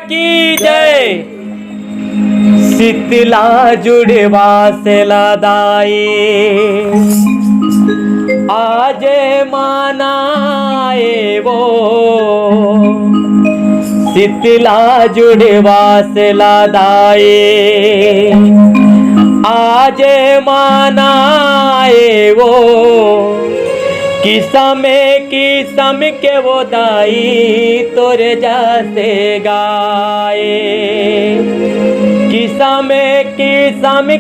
की जय। शीतला जुड़वा से लदाई आज मनाए वो, शीतला जुड़वा से लदाई आज मनाए वो, किसम के वो दाई तोरे जैसे गाए, किसम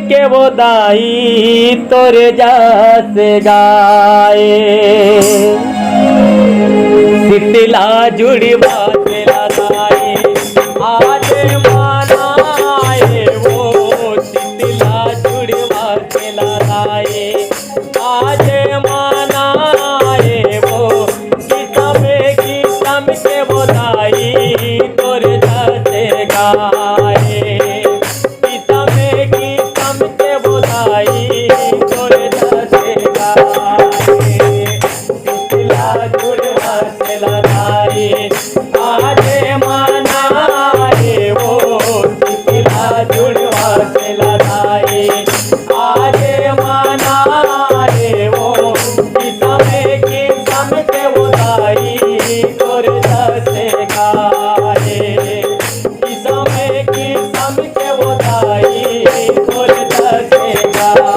के वो दाई तोरे जैसे गाए। शीतला जुड़वा से लदाई आज मनाए वो, शीतला जुड़वा से लदाई आज मनाए वो, किसम के वो दाई तोरे जैसे गाए, किसम के वो दाई तोरे जैसे गाए। शीतला जुड़वा से लदाई आज मनाए वो, शीतला जुड़वा से लदाई आज मनाए वो, किसम के वो दाई तोरे जैसे गाए, किसम के वो दाई तोरे जैसे गाए।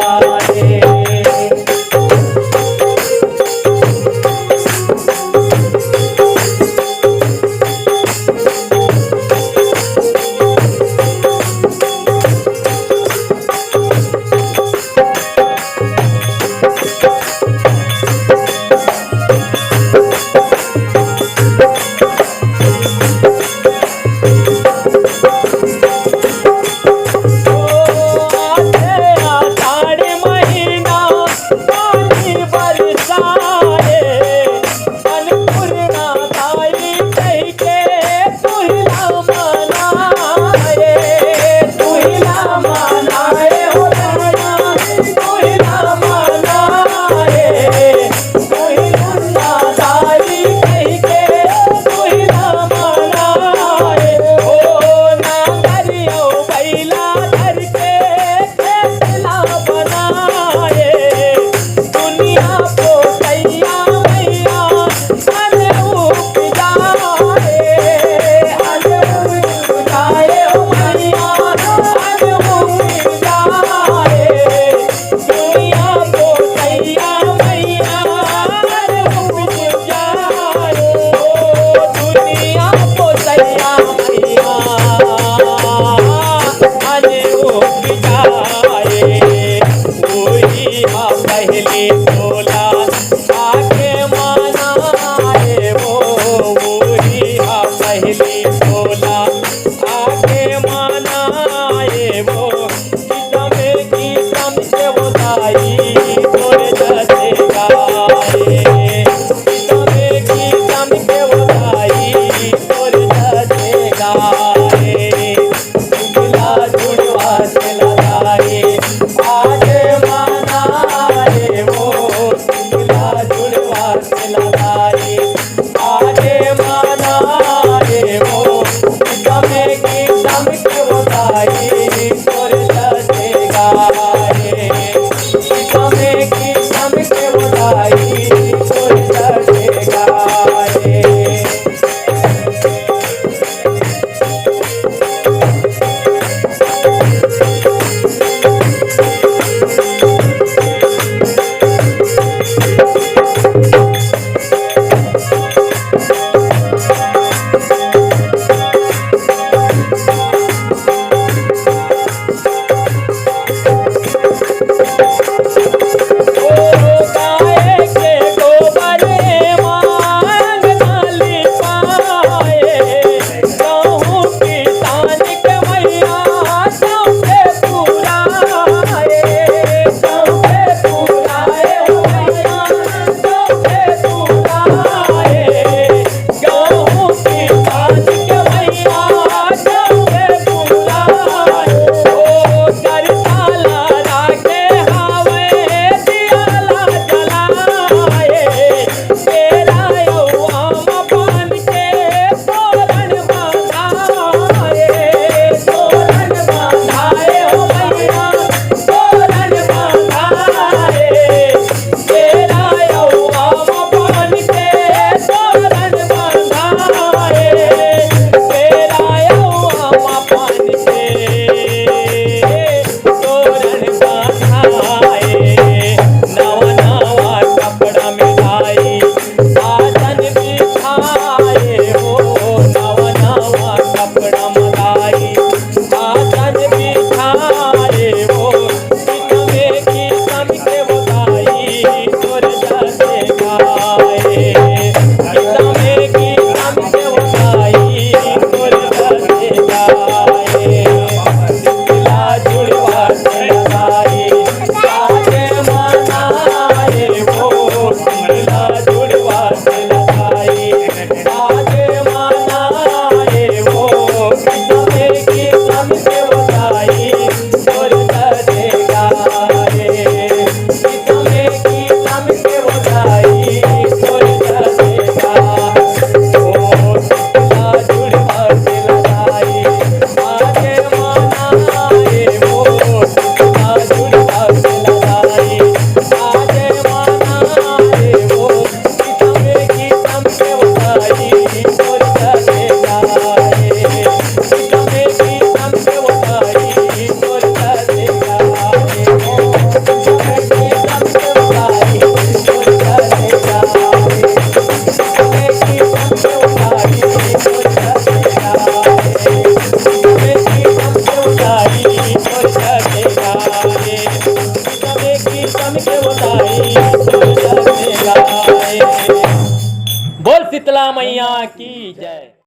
God.